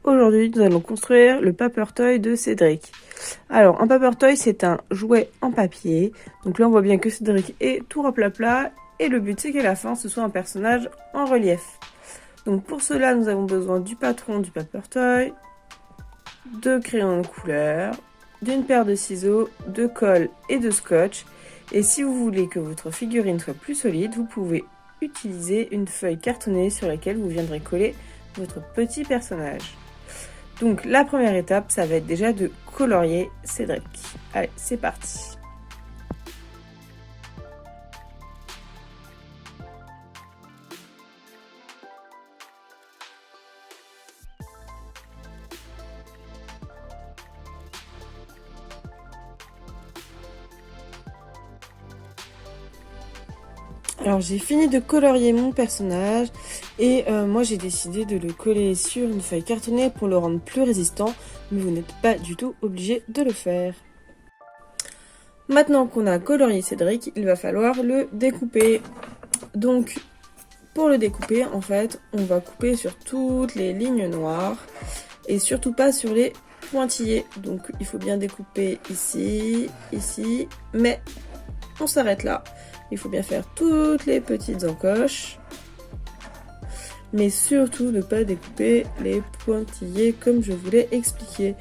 Aujourd'hui, nous allons construire le Paper Toy de Cédric. Alors, un Paper Toy, c'est un jouet en papier. Donc là, on voit bien que Cédric est tout raplapla. Et le but, c'est qu'à la fin, ce soit un personnage en relief. Donc pour cela, nous avons besoin du patron du Paper Toy, de crayons de couleur, d'une paire de ciseaux, de colle et de scotch. Et si vous voulez que votre figurine soit plus solide, vous pouvez utiliser une feuille cartonnée sur laquelle vous viendrez coller votre petit personnage. Donc la première étape, ça va être déjà de colorier Cédric. Allez, c'est parti. Alors j'ai fini de colorier mon personnage et moi j'ai décidé de le coller sur une feuille cartonnée pour le rendre plus résistant, mais vous n'êtes pas du tout obligé de le faire. Maintenant qu'on a colorié Cédric, il va falloir le découper. Donc pour le découper, en fait, on va couper sur toutes les lignes noires et surtout pas sur les pointillés. Donc il faut bien découper ici, ici, mais on s'arrête là. Il faut bien faire toutes les petites encoches, mais surtout ne pas découper les pointillés comme je vous l'ai expliqué.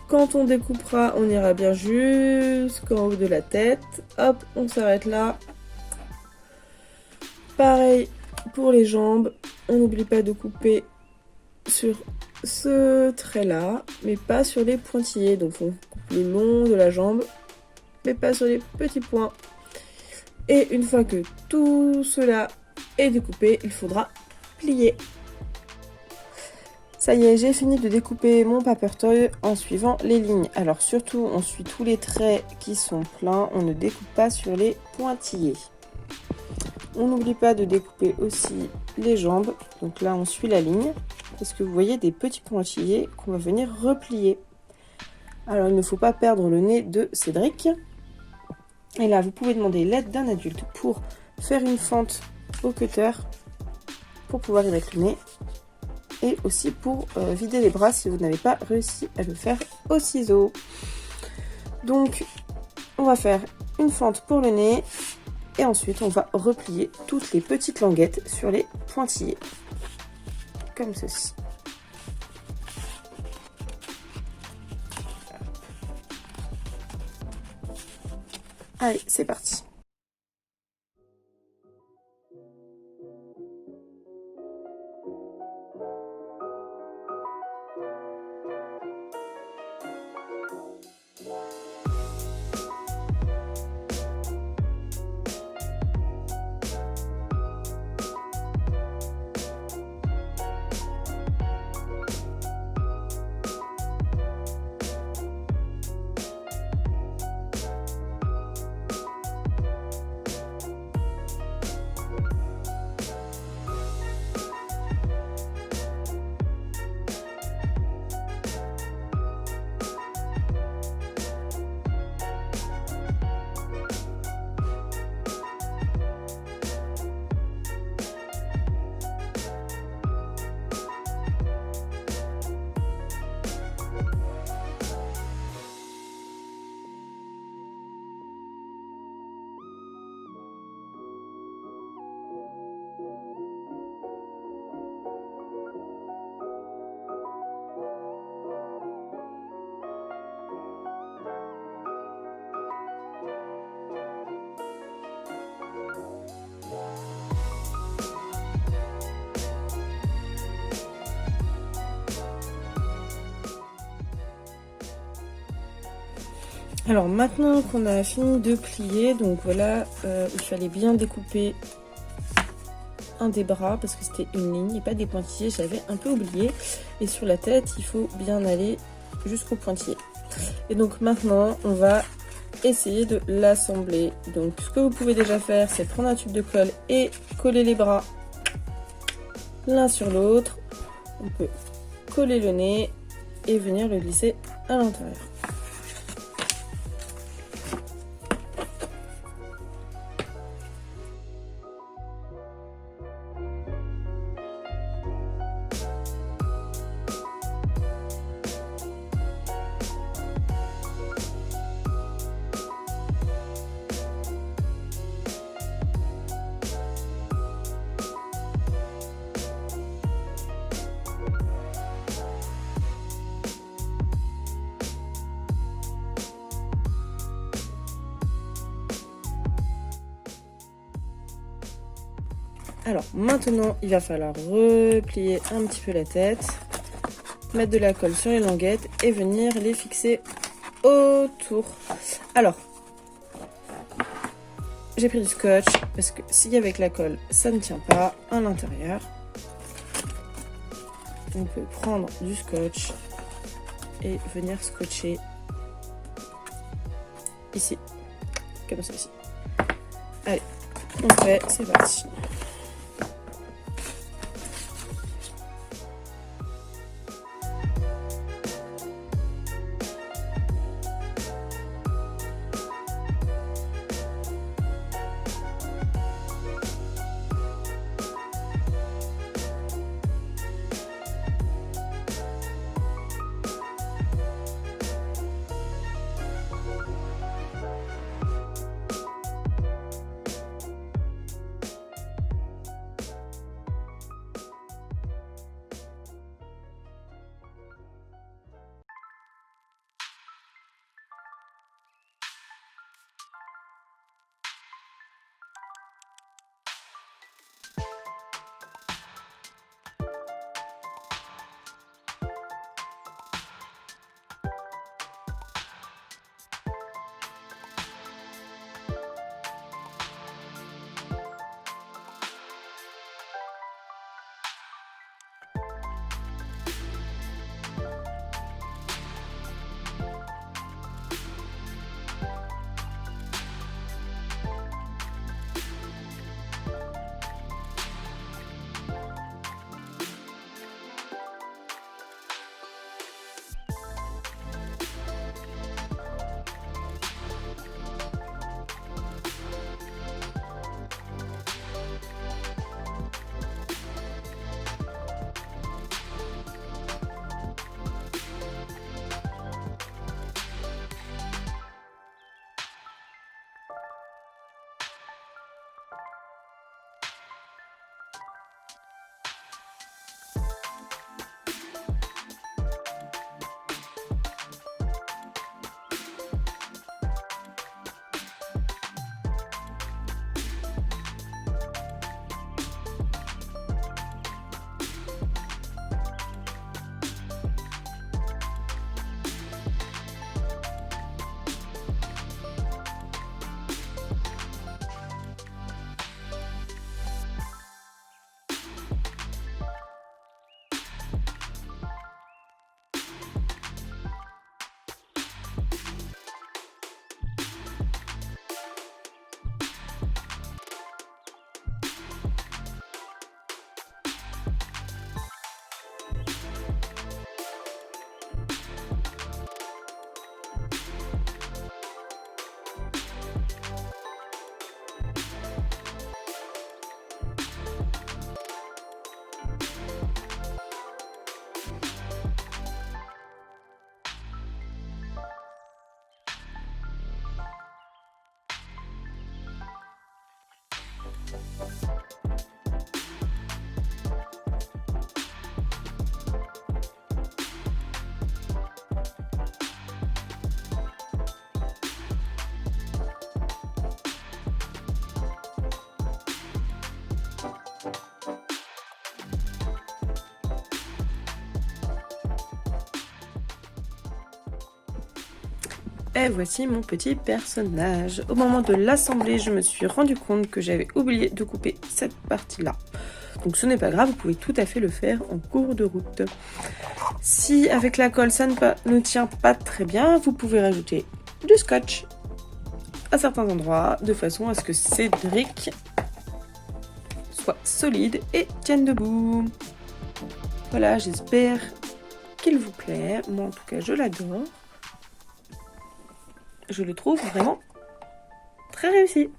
Quand on découpera, on ira bien jusqu'en haut de la tête. Hop, on s'arrête là. Pareil pour les jambes, on n'oublie pas de couper sur ce trait-là, mais pas sur les pointillés. Donc on coupe le long de la jambe, mais pas sur les petits points. Et une fois que tout cela est découpé, il faudra plier. Ça y est, j'ai fini de découper mon Paper Toy en suivant les lignes. Alors surtout, on suit tous les traits qui sont pleins, on ne découpe pas sur les pointillés. On n'oublie pas de découper aussi les jambes. Donc là, on suit la ligne, parce que vous voyez des petits pointillés qu'on va venir replier. Alors il ne faut pas perdre le nez de Cédric. Et là, vous pouvez demander l'aide d'un adulte pour faire une fente au cutter pour pouvoir y mettre le nez. Et aussi pour vider les bras si vous n'avez pas réussi à le faire au ciseau. Donc, on va faire une fente pour le nez. Et ensuite, on va replier toutes les petites languettes sur les pointillés. Comme ceci. Allez, c'est parti. Alors maintenant qu'on a fini de plier, donc voilà, il fallait bien découper un des bras parce que c'était une ligne et pas des pointillés, j'avais un peu oublié. Et sur la tête, il faut bien aller jusqu'au pointillé. Et donc maintenant, on va essayer de l'assembler. Donc ce que vous pouvez déjà faire, c'est prendre un tube de colle et coller les bras l'un sur l'autre. On peut coller le nez et venir le glisser à l'intérieur. Alors maintenant, il va falloir replier un petit peu la tête, mettre de la colle sur les languettes et venir les fixer autour. Alors, j'ai pris du scotch parce que si avec la colle ça ne tient pas à l'intérieur, on peut prendre du scotch et venir scotcher ici, comme ceci. Allez, on fait, c'est parti. Et voici mon petit personnage. Au moment de l'assembler, je me suis rendu compte que j'avais oublié de couper cette partie-là. Donc ce n'est pas grave, vous pouvez tout à fait le faire en cours de route. Si avec la colle ça ne tient pas très bien, vous pouvez rajouter du scotch à certains endroits, de façon à ce que Cédric soit solide et tienne debout. Voilà, j'espère qu'il vous plaît. Moi en tout cas, je l'adore. Je le trouve vraiment très réussi.